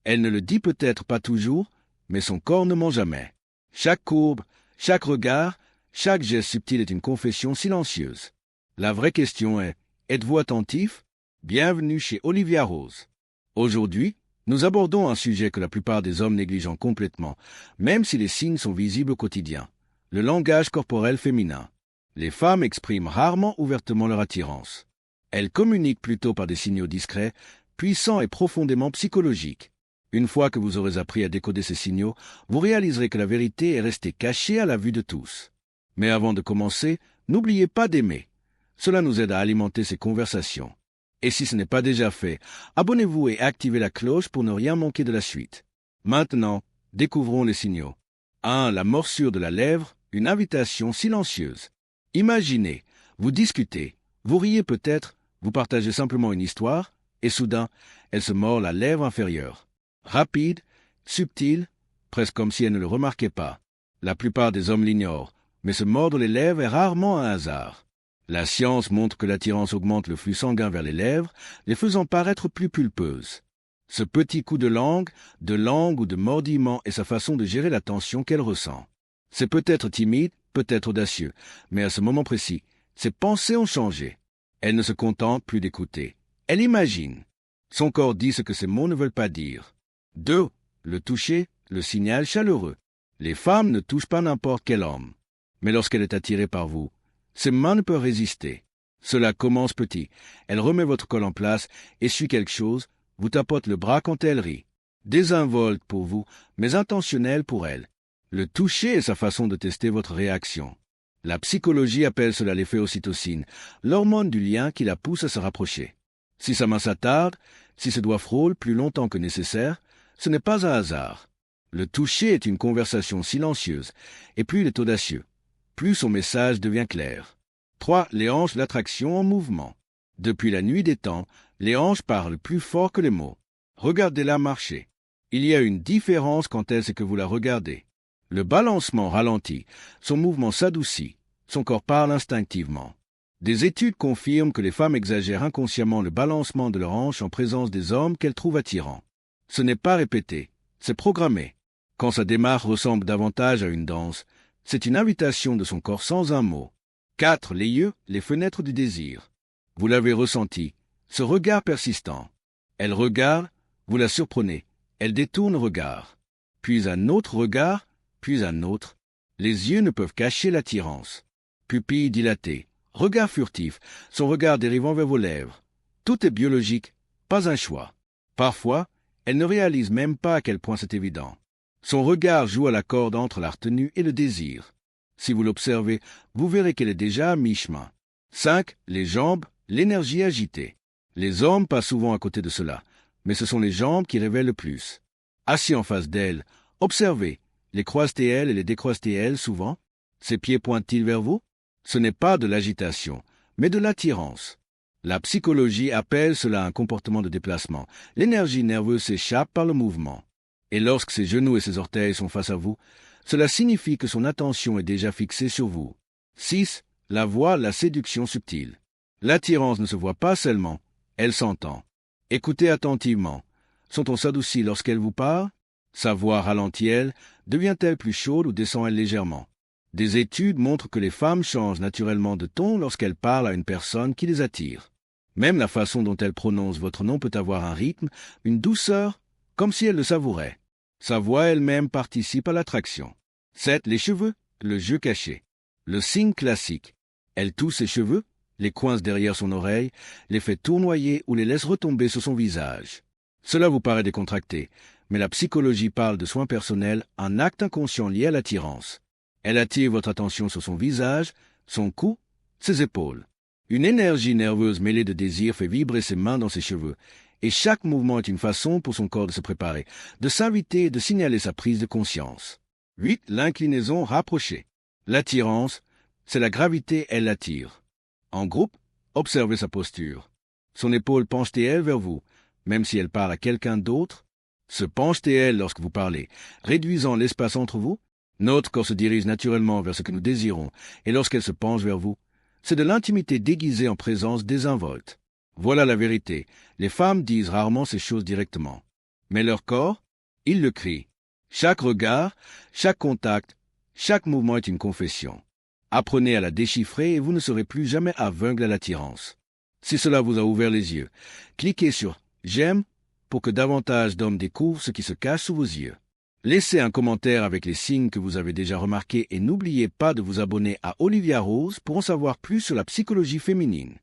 Elle ne le dit peut-être pas toujours, mais son corps ne ment jamais. Chaque courbe, chaque regard, chaque geste subtil est une confession silencieuse. La vraie question est, êtes-vous attentif? Bienvenue chez Olivia Rose. Aujourd'hui, nous abordons un sujet que la plupart des hommes négligent complètement, même si les signes sont visibles au quotidien. Le langage corporel féminin. Les femmes expriment rarement ouvertement leur attirance. Elles communiquent plutôt par des signaux discrets, puissants et profondément psychologiques. Une fois que vous aurez appris à décoder ces signaux, vous réaliserez que la vérité est restée cachée à la vue de tous. Mais avant de commencer, n'oubliez pas d'aimer. Cela nous aide à alimenter ces conversations. Et si ce n'est pas déjà fait, abonnez-vous et activez la cloche pour ne rien manquer de la suite. Maintenant, découvrons les signaux. 1. La morsure de la lèvre, une invitation silencieuse. Imaginez, vous discutez, vous riez peut-être, vous partagez simplement une histoire, et soudain, elle se mord la lèvre inférieure. Rapide, subtile, presque comme si elle ne le remarquait pas. La plupart des hommes l'ignorent, mais se mordre les lèvres est rarement un hasard. La science montre que l'attirance augmente le flux sanguin vers les lèvres, les faisant paraître plus pulpeuses. Ce petit coup de langue ou de mordillement est sa façon de gérer la tension qu'elle ressent. C'est peut-être timide, peut-être audacieux, mais à ce moment précis, ses pensées ont changé. Elle ne se contente plus d'écouter. Elle imagine. Son corps dit ce que ses mots ne veulent pas dire. 2. Le toucher, le signal chaleureux. Les femmes ne touchent pas n'importe quel homme. Mais lorsqu'elle est attirée par vous, ses mains ne peuvent résister. Cela commence petit. Elle remet votre col en place, essuie quelque chose, vous tapote le bras quand elle rit. Désinvolte pour vous, mais intentionnelle pour elle. Le toucher est sa façon de tester votre réaction. La psychologie appelle cela l'effet ocytocine, l'hormone du lien qui la pousse à se rapprocher. Si sa main s'attarde, si ce doigt frôle plus longtemps que nécessaire, ce n'est pas un hasard. Le toucher est une conversation silencieuse, et plus il est audacieux, plus son message devient clair. 3. Les hanches, l'attraction en mouvement. Depuis la nuit des temps, les hanches parlent plus fort que les mots. Regardez-la marcher. Il y a une différence quand est-ce que vous la regardez. Le balancement ralentit, son mouvement s'adoucit, son corps parle instinctivement. Des études confirment que les femmes exagèrent inconsciemment le balancement de leurs hanches en présence des hommes qu'elles trouvent attirants. Ce n'est pas répété, c'est programmé. Quand sa démarche ressemble davantage à une danse, c'est une invitation de son corps sans un mot. 4. Les yeux, les fenêtres du désir. Vous l'avez ressenti, ce regard persistant. Elle regarde, vous la surprenez, elle détourne le regard. Puis un autre regard, puis un autre. Les yeux ne peuvent cacher l'attirance. Pupilles dilatées, regard furtif, son regard dérivant vers vos lèvres. Tout est biologique, pas un choix. Parfois, elle ne réalise même pas à quel point c'est évident. Son regard joue à la corde entre la retenue et le désir. Si vous l'observez, vous verrez qu'elle est déjà à mi-chemin. 5. Les jambes, l'énergie agitée. Les hommes passent souvent à côté de cela, mais ce sont les jambes qui révèlent le plus. Assis en face d'elle, observez, les croisent-elles et les décroisent-elles souvent? Ses pieds pointent-ils vers vous? Ce n'est pas de l'agitation, mais de l'attirance. La psychologie appelle cela un comportement de déplacement. L'énergie nerveuse s'échappe par le mouvement. Et lorsque ses genoux et ses orteils sont face à vous, cela signifie que son attention est déjà fixée sur vous. 6. La voix, la séduction subtile. L'attirance ne se voit pas seulement, elle s'entend. Écoutez attentivement. Son ton s'adoucit lorsqu'elle vous parle? Sa voix ralentit-elle? Devient-elle plus chaude ou descend-elle légèrement? Des études montrent que les femmes changent naturellement de ton lorsqu'elles parlent à une personne qui les attire. Même la façon dont elles prononcent votre nom peut avoir un rythme, une douceur, comme si elles le savouraient. Sa voix elle-même participe à l'attraction. 7. Les cheveux, le jeu caché. Le signe classique. Elle touche ses cheveux, les coince derrière son oreille, les fait tournoyer ou les laisse retomber sur son visage. Cela vous paraît décontracté, mais la psychologie parle de soins personnels, un acte inconscient lié à l'attirance. Elle attire votre attention sur son visage, son cou, ses épaules. Une énergie nerveuse mêlée de désir fait vibrer ses mains dans ses cheveux, et chaque mouvement est une façon pour son corps de se préparer, de s'inviter et de signaler sa prise de conscience. 8. L'inclinaison rapprochée. L'attirance, c'est la gravité, elle l'attire. En groupe, observez sa posture. Son épaule penche-t-elle vers vous, même si elle parle à quelqu'un d'autre? Se penche-t-elle lorsque vous parlez, réduisant l'espace entre vous? Notre corps se dirige naturellement vers ce que nous désirons, et lorsqu'elle se penche vers vous, c'est de l'intimité déguisée en présence désinvolte. Voilà la vérité. Les femmes disent rarement ces choses directement. Mais leur corps, ils le crient. Chaque regard, chaque contact, chaque mouvement est une confession. Apprenez à la déchiffrer et vous ne serez plus jamais aveugle à l'attirance. Si cela vous a ouvert les yeux, cliquez sur « J'aime » pour que davantage d'hommes découvrent ce qui se cache sous vos yeux. Laissez un commentaire avec les signes que vous avez déjà remarqués et n'oubliez pas de vous abonner à Olivia Rose pour en savoir plus sur la psychologie féminine.